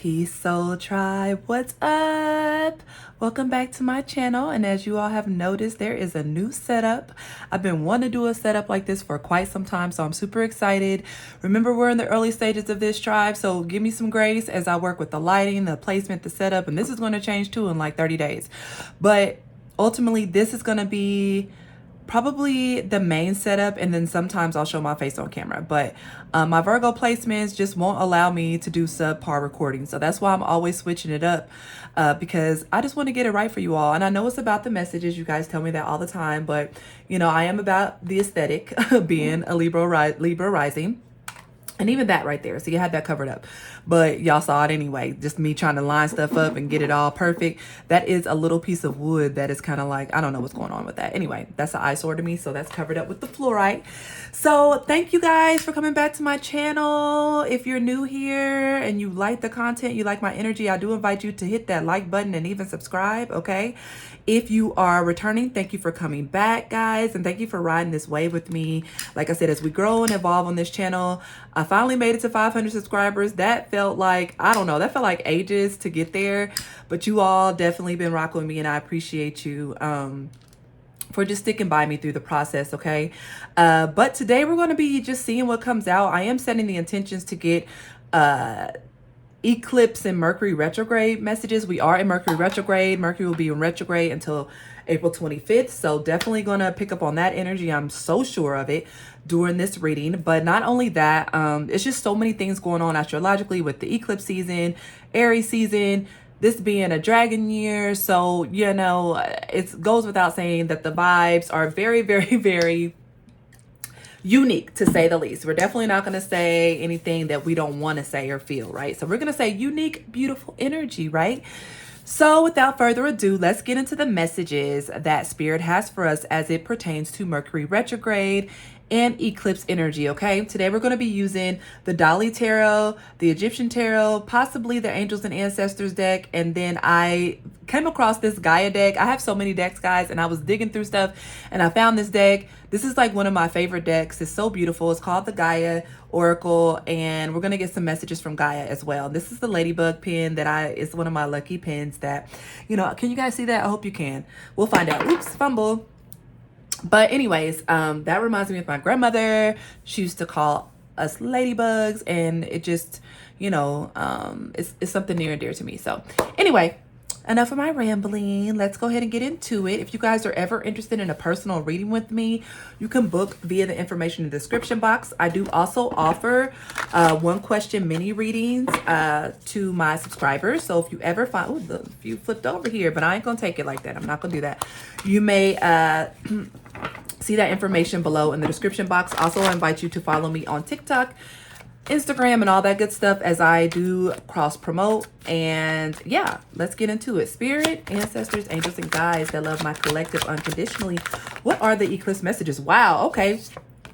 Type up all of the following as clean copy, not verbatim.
Peace Soul Tribe, what's up? Welcome back to my channel, and as you all have noticed, there is a new setup. I've been wanting to do a setup like this for quite some time, so I'm super excited. Remember, we're in the early stages of this tribe, so give me some grace as I work with the lighting, the placement, the setup, and this is going to change too in like 30 days. But ultimately, this is going to be probably the main setup, and then sometimes I'll show my face on camera, but my Virgo placements just won't allow me to do subpar recording, so that's why I'm always switching it up, because I just want to get it right for you all. And I know it's about the messages, you guys tell me that all the time, but you know, I am about the aesthetic, being a Libra rising. And even that right there, so you had that covered up, but y'all saw it anyway. Just me trying to line stuff up and get it all perfect. That is a little piece of wood that is kind of like, I don't know what's going on with that. Anyway, that's an eyesore to me, so that's covered up with the fluorite. So thank you guys for coming back to my channel. If you're new here and you like the content, you like my energy, I do invite you to hit that like button and even subscribe, okay? If you are returning, thank you for coming back, guys, and thank you for riding this wave with me. Like I said, as we grow and evolve on this channel, I finally made it to 500 subscribers. That felt like, I don't know, that felt like ages to get there, but you all definitely been rocking with me, and I appreciate you for just sticking by me through the process, okay? But today we're going to be just seeing what comes out. I am setting the intentions to get Eclipse and Mercury retrograde messages. We are in Mercury retrograde. Mercury will be in retrograde until April 25th. So definitely going to pick up on that energy. I'm so sure of it during this reading. But not only that, it's just so many things going on astrologically with the eclipse season, Aries season, this being a dragon year. So, you know, it goes without saying that the vibes are very, very, very unique, to say the least. We're definitely not going to say anything that we don't want to say or feel, right? So we're going to say unique, beautiful energy, right? So without further ado, let's get into the messages that Spirit has for us as it pertains to Mercury retrograde and eclipse energy, okay? Today we're going to be using the Dali Tarot, the Egyptian Tarot, possibly the Angels and Ancestors deck, and then I came across this Gaia deck. I have so many decks, guys, and I was digging through stuff, and I found this deck. This is like one of my favorite decks. It's so beautiful. It's called the Gaia Oracle, and we're going to get some messages from Gaia as well. This is the Ladybug pen that it's one of my lucky pens that, you know, can you guys see that? I hope you can. We'll find out. Oops, fumble. But anyways, that reminds me of my grandmother. She used to call us ladybugs, and it just, you know, it's something near and dear to me. So anyway, enough of my rambling. Let's go ahead and get into it. If you guys are ever interested in a personal reading with me, you can book via the information in the description box. I do also offer one question mini readings to my subscribers. So if you ever find, oh, the few flipped over here, but I ain't gonna take it like that. I'm not gonna do that. You may see that information below in the description box. Also, I invite you to follow me on TikTok, Instagram, and all that good stuff, as I do cross promote. And yeah, let's get into it. Spirit, ancestors, angels, and guides that love my collective unconditionally, what are the eclipse messages? Wow, okay,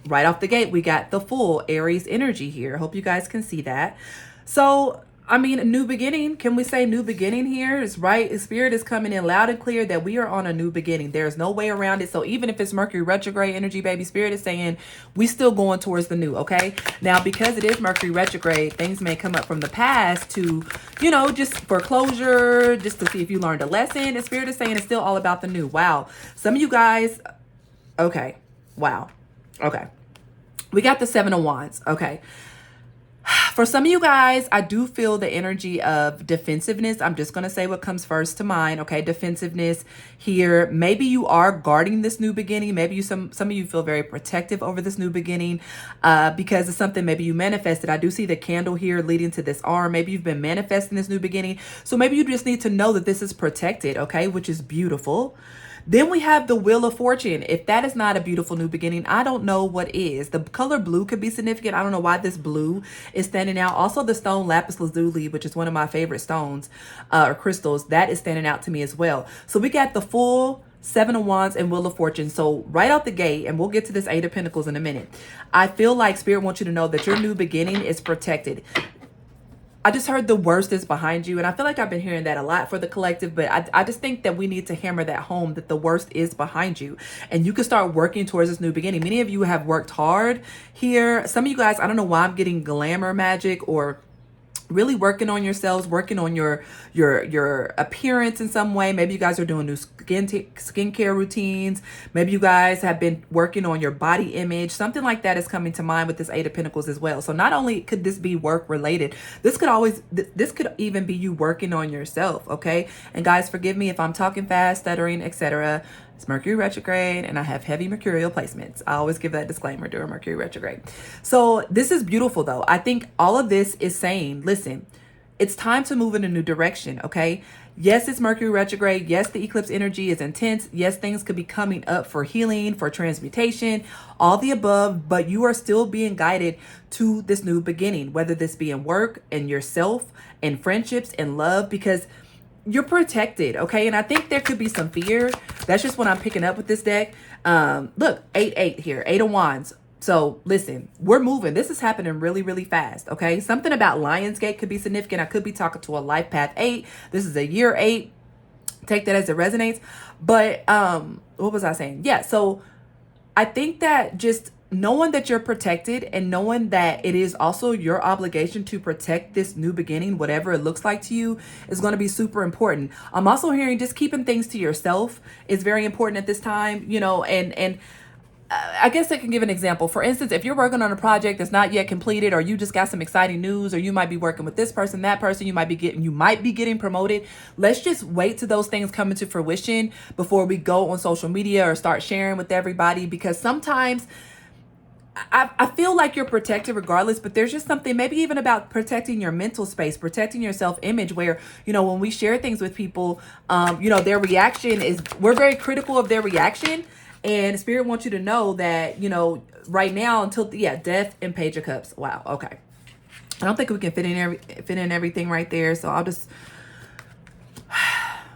right off the gate we got the full Aries energy here. Hope you guys can see that. So I mean, a new beginning. Can we say new beginning here? It's right. Spirit is coming in loud and clear that we are on a new beginning. There's no way around it. So even if it's Mercury retrograde energy, baby, Spirit is saying we still going towards the new, okay? Now, because it is Mercury retrograde, things may come up from the past to, you know, just for closure, just to see if you learned a lesson. And Spirit is saying it's still all about the new. Wow. Some of you guys, okay. Wow. Okay. We got the Seven of Wands. Okay. For some of you guys, I do feel the energy of defensiveness. I'm just going to say what comes first to mind. Okay, defensiveness here. Maybe you are guarding this new beginning. Maybe some of you feel very protective over this new beginning because it's something maybe you manifested. I do see the candle here leading to this arm. Maybe you've been manifesting this new beginning. So maybe you just need to know that this is protected, okay, which is beautiful. Then we have the Wheel of Fortune. If that is not a beautiful new beginning, I don't know what is. The color blue could be significant. I don't know why this blue is standing out. Also, the stone lapis lazuli, which is one of my favorite stones or crystals, that is standing out to me as well. So we got the full Seven of Wands and Wheel of Fortune. So right out the gate, and we'll get to this Eight of Pentacles in a minute, I feel like Spirit wants you to know that your new beginning is protected. I just heard the worst is behind you. And I feel like I've been hearing that a lot for the collective, but I just think that we need to hammer that home, that the worst is behind you. And you can start working towards this new beginning. Many of you have worked hard here. Some of you guys, I don't know why I'm getting glamour magic or really working on yourselves, working on your appearance in some way. Maybe you guys are doing new skincare routines. Maybe you guys have been working on your body image. Something like that is coming to mind with this Eight of Pentacles as well. So not only could this be work related, this could even be you working on yourself, okay? And guys, forgive me if I'm talking fast, stuttering, etc. It's Mercury retrograde and I have heavy mercurial placements. I always give that disclaimer during Mercury retrograde. So this is beautiful though. I think all of this is saying, listen, it's time to move in a new direction, okay? Yes, it's Mercury retrograde. Yes, the eclipse energy is intense. Yes, things could be coming up for healing, for transmutation, all the above, but you are still being guided to this new beginning, whether this be in work, in yourself, in friendships, in love, because you're protected, okay? And I think there could be some fear. That's just what I'm picking up with this deck. Look, 8-8 here, 8 of Wands. So listen, we're moving. This is happening really, really fast, okay? Something about Lionsgate could be significant. I could be talking to a life path 8. This is a year 8. Take that as it resonates. But what was I saying? Yeah, so I think that just knowing that you're protected and knowing that it is also your obligation to protect this new beginning, whatever it looks like to you, is going to be super important. I'm also hearing just keeping things to yourself is very important at this time, you know, and I guess I can give an example. For instance, if you're working on a project that's not yet completed, or you just got some exciting news, or you might be working with this person, that person, you might be getting promoted. Let's just wait till those things come into fruition before we go on social media or start sharing with everybody, because sometimes I feel like you're protected regardless, but there's just something maybe even about protecting your mental space, protecting your self-image, where, you know, when we share things with people, you know, their reaction is, we're very critical of their reaction. And Spirit wants you to know that, you know, right now until, yeah, Death and Page of Cups. Wow. Okay. I don't think we can fit in everything right there. So I'll just,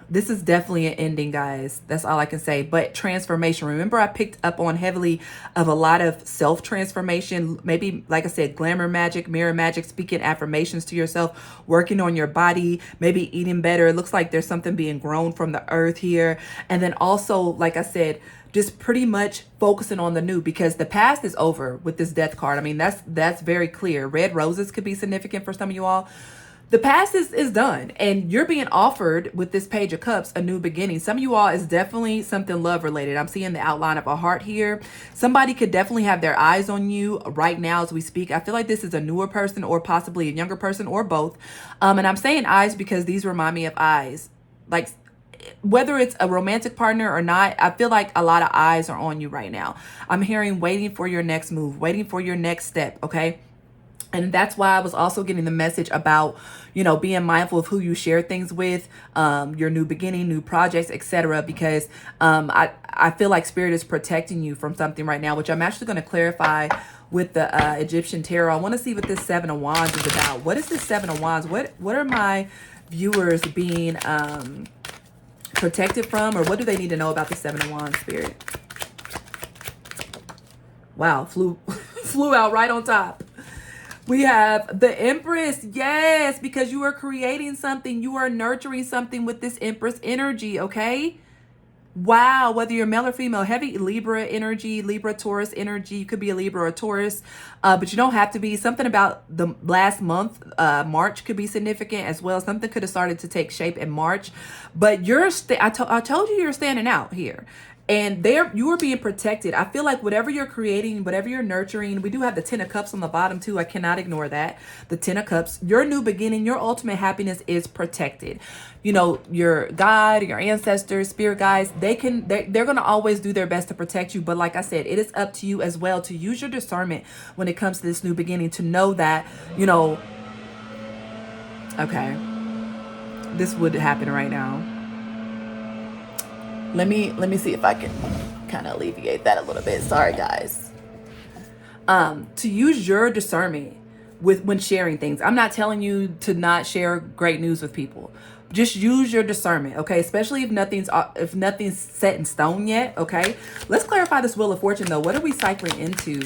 this is definitely an ending, guys. That's all I can say. But transformation. Remember, I picked up on heavily of a lot of self-transformation. Maybe, like I said, glamour magic, mirror magic, speaking affirmations to yourself, working on your body, maybe eating better. It looks like there's something being grown from the earth here. And then also, like I said, just pretty much focusing on the new, because the past is over with this Death card. I mean, that's very clear. Red roses could be significant for some of you all. The past is done, and you're being offered with this Page of Cups a new beginning. Some of you all is definitely something love related. I'm seeing the outline of a heart here. Somebody could definitely have their eyes on you right now as we speak. I feel like this is a newer person or possibly a younger person or both. And I'm saying eyes because these remind me of eyes. Like, whether it's a romantic partner or not, I feel like a lot of eyes are on you right now. I'm hearing waiting for your next move, waiting for your next step, okay? And that's why I was also getting the message about, you know, being mindful of who you share things with, your new beginning, new projects, etc. Because I feel like Spirit is protecting you from something right now, which I'm actually going to clarify with the Egyptian Tarot. I want to see what this Seven of Wands is about. What is this Seven of Wands? What are my viewers being protected from, or what do they need to know about the Seven of Wands, Spirit? Wow, flew out right on top. We have the Empress. Yes, because you are creating something. You are nurturing something with this Empress energy, okay? Wow, whether you're male or female, heavy Libra energy, Libra, Taurus energy. You could be a Libra or a Taurus, but you don't have to be. Something about the last month, March, could be significant as well. Something could have started to take shape in March, but I told you you're standing out here. And there, you are being protected. I feel like whatever you're creating, whatever you're nurturing, we do have the Ten of Cups on the bottom too. I cannot ignore that. The Ten of Cups, your new beginning, your ultimate happiness is protected. You know, your God, your ancestors, spirit guides, they're going to always do their best to protect you. But like I said, it is up to you as well to use your discernment when it comes to this new beginning, to know that, you know, okay, this would happen right now. Let me see if I can kind of alleviate that a little bit. Sorry, guys. To use your discernment when sharing things. I'm not telling you to not share great news with people. Just use your discernment, okay? Especially if nothing's set in stone yet, okay? Let's clarify this Wheel of Fortune, though. What are we cycling into?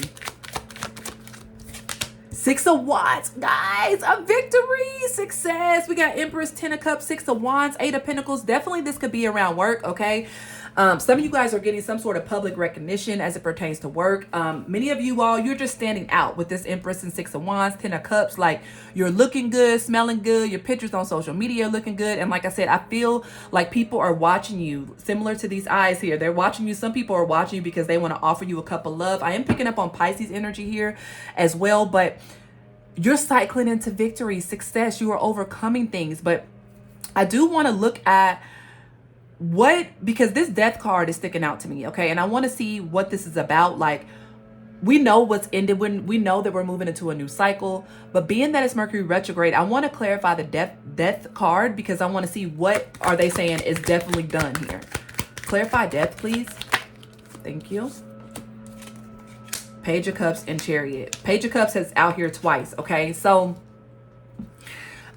Six of Wands, guys, a victory, success. We got Empress, Ten of Cups, Six of Wands, Eight of Pentacles. Definitely this could be around work, okay? Some of you guys are getting some sort of public recognition as it pertains to work. Many of you all, you're just standing out with this Empress and Six of Wands, Ten of Cups. Like, you're looking good, smelling good. Your pictures on social media are looking good. And like I said, I feel like people are watching you, similar to these eyes here. They're watching you. Some people are watching you because they want to offer you a cup of love. I am picking up on Pisces energy here as well, but you're cycling into victory, success. You are overcoming things. But I do want to look at because this Death card is sticking out to me, okay? And I want to see what this is about. Like, we know what's ended, when we know that we're moving into a new cycle, but being that it's Mercury retrograde, I want to clarify the death card, because I want to see what are they saying is definitely done here. Clarify death, please. Thank you. Page of Cups and Chariot. Page of Cups is out here twice, okay? So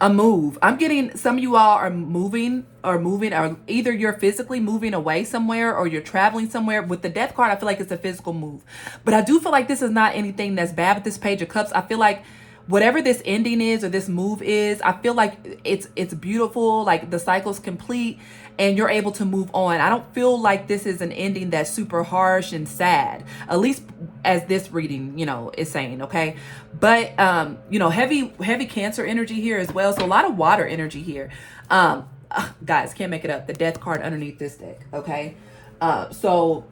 a move. I'm getting some of you all are moving, or either you're physically moving away somewhere or you're traveling somewhere. With the Death card, I feel like it's a physical move. But I do feel like this is not anything that's bad with this Page of Cups. I feel like whatever this ending is or this move is, I feel like it's beautiful. Like, the cycle's complete and you're able to move on. I don't feel like this is an ending that's super harsh and sad, at least as this reading, you know, is saying, okay? But, you know, heavy Cancer energy here as well. So a lot of water energy here. Guys, can't make it up. The Death card underneath this deck, okay? So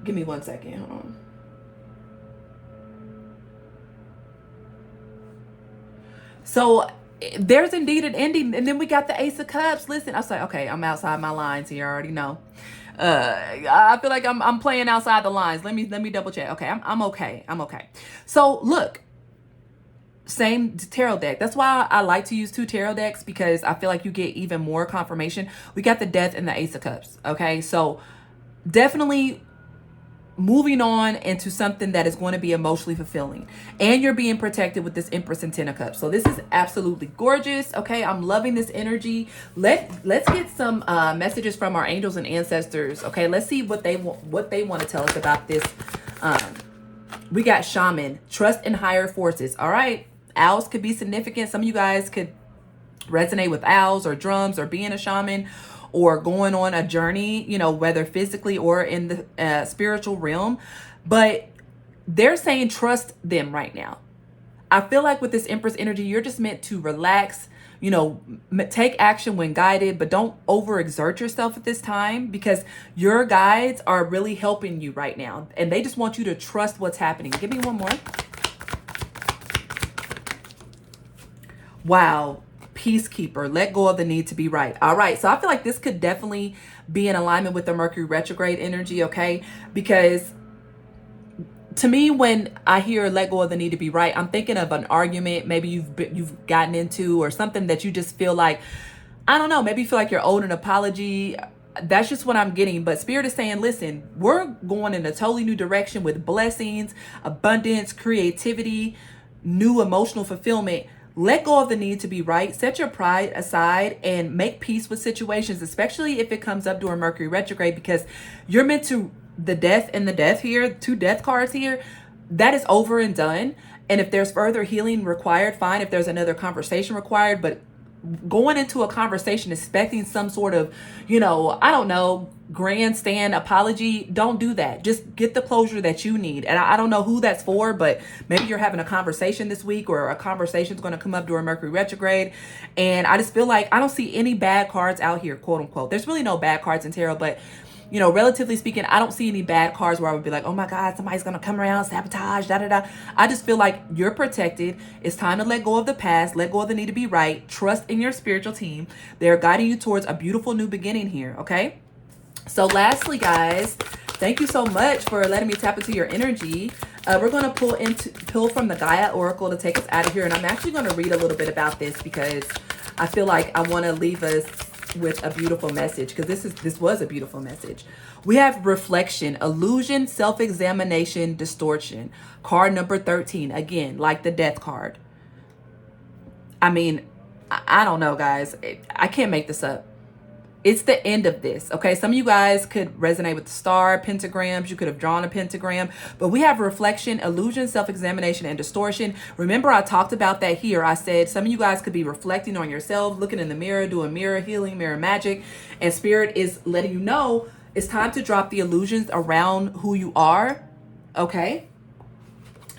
give me 1 second. Hold on. So there's indeed an ending. And then we got the Ace of Cups. Listen, I was like, okay, I'm outside my lines here. I already know. I feel like I'm playing outside the lines. Let me double check. Okay, I'm okay. I'm okay. So look, same tarot deck. That's why I like to use 2 tarot decks, because I feel like you get even more confirmation. We got the Death and the Ace of Cups. Okay, so definitely moving on into something that is going to be emotionally fulfilling, and you're being protected with this Empress and Ten of Cups. So this is absolutely gorgeous. Okay, I'm loving this energy. Let's get some messages from our angels and ancestors. Okay, let's see what they want to tell us about this. We got Shaman, trust in higher forces. All right, owls could be significant. Some of you guys could resonate with owls or drums or being a shaman, or going on a journey, you know, whether physically or in the spiritual realm. But they're saying trust them right now. I feel like with this Empress energy, you're just meant to relax, you know, take action when guided, but don't overexert yourself at this time, because your guides are really helping you right now. And they just want you to trust what's happening. Give me one more. Wow. Peacekeeper, let go of the need to be right. All right, so I feel like this could definitely be in alignment with the Mercury retrograde energy, okay? Because to me, when I hear let go of the need to be right, I'm thinking of an argument maybe you've gotten into, or something that you just feel like, I don't know, maybe you feel like you're owed an apology. That's just what I'm getting. But Spirit is saying, listen, we're going in a totally new direction with blessings, abundance, creativity, new emotional fulfillment. Let go of the need to be right. Set your pride aside and make peace with situations, especially if it comes up during Mercury retrograde, because you're meant to, the Death and the Death here, 2 Death cards here, that is over and done. And if there's further healing required, fine. If there's another conversation required, but going into a conversation expecting some sort of, you know, I don't know, grandstand apology, don't do that. Just get the closure that you need. And I don't know who that's for, but maybe you're having a conversation this week, or a conversation is going to come up during Mercury retrograde. And I just feel like I don't see any bad cards out here, quote unquote. There's really no bad cards in tarot, but you know, relatively speaking, I don't see any bad cards where I would be like, oh my God, somebody's going to come around, sabotage, da da da. I just feel like you're protected. It's time to let go of the past, let go of the need to be right. Trust in your spiritual team. They're guiding you towards a beautiful new beginning here, okay? So lastly, guys, thank you so much for letting me tap into your energy. We're going to pull from the Gaia Oracle to take us out of here. And I'm actually going to read a little bit about this, because I feel like I want to leave us with a beautiful message, because this was a beautiful message. We have reflection, illusion, self-examination, distortion. Card number 13, again, like the Death card. I mean, I don't know, guys. I can't make this up. It's the end of this, okay? Some of you guys could resonate with the star, pentagrams. You could have drawn a pentagram. But we have reflection, illusion, self-examination, and distortion. Remember, I talked about that here. I said some of you guys could be reflecting on yourself, looking in the mirror, doing mirror healing, mirror magic. And Spirit is letting you know it's time to drop the illusions around who you are, okay?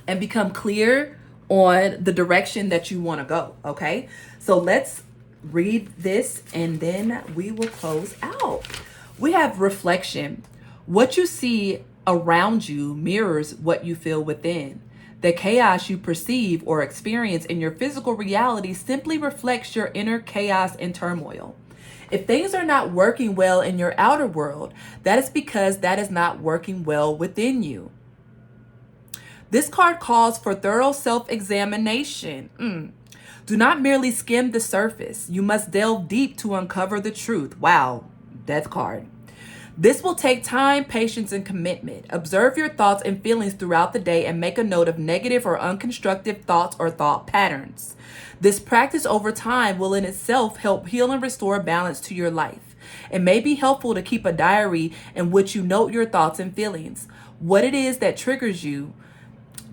And become clear on the direction that you want to go, okay? So let's read this and then we will close out. We have reflection. What you see around you mirrors what you feel within. The chaos you perceive or experience in your physical reality simply reflects your inner chaos and turmoil. If things are not working well in your outer world, that is because that is not working well within you. This card calls for thorough self-examination. Do not merely skim the surface. You must delve deep to uncover the truth. Wow, death card. This will take time, patience, and commitment. Observe your thoughts and feelings throughout the day and make a note of negative or unconstructive thoughts or thought patterns. This practice over time will in itself help heal and restore balance to your life. It may be helpful to keep a diary in which you note your thoughts and feelings, what it is that triggers you.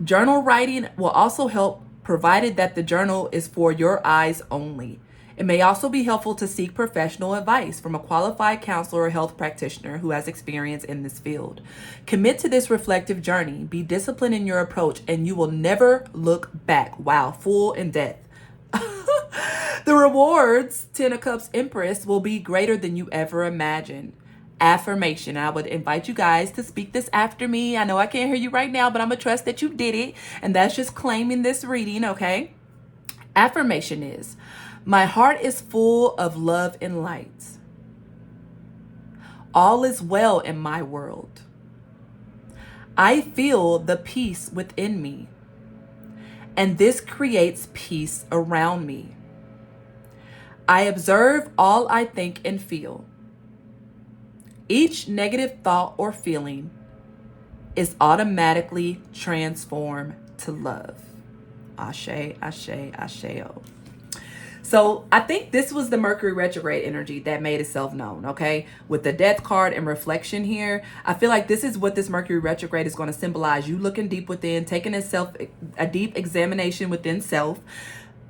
Journal writing will also help, provided that the journal is for your eyes only. It may also be helpful to seek professional advice from a qualified counselor or health practitioner who has experience in this field. Commit to this reflective journey. Be disciplined in your approach and you will never look back. Wow, full in death. The rewards, Ten of Cups Empress, will be greater than you ever imagined. Affirmation. I would invite you guys to speak this after me. I know I can't hear you right now, but I'm going to trust that you did it. And that's just claiming this reading, okay? Affirmation is, my heart is full of love and light. All is well in my world. I feel the peace within me. And this creates peace around me. I observe all I think and feel. Each negative thought or feeling is automatically transformed to love. Ashe, ashe, asheo. So I think this was the Mercury retrograde energy that made itself known, okay? With the death card and reflection here, I feel like this is what this Mercury retrograde is going to symbolize. You looking deep within, taking a deep examination within self,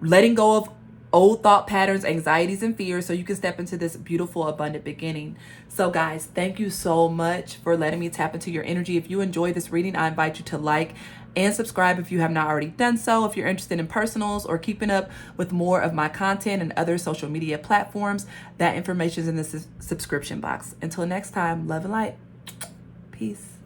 letting go of old thought patterns, anxieties, and fears so you can step into this beautiful, abundant beginning. So guys, thank you so much for letting me tap into your energy. If you enjoyed this reading, I invite you to like and subscribe if you have not already done so. If you're interested in personals or keeping up with more of my content and other social media platforms, that information is in the subscription box. Until next time, love and light. Peace.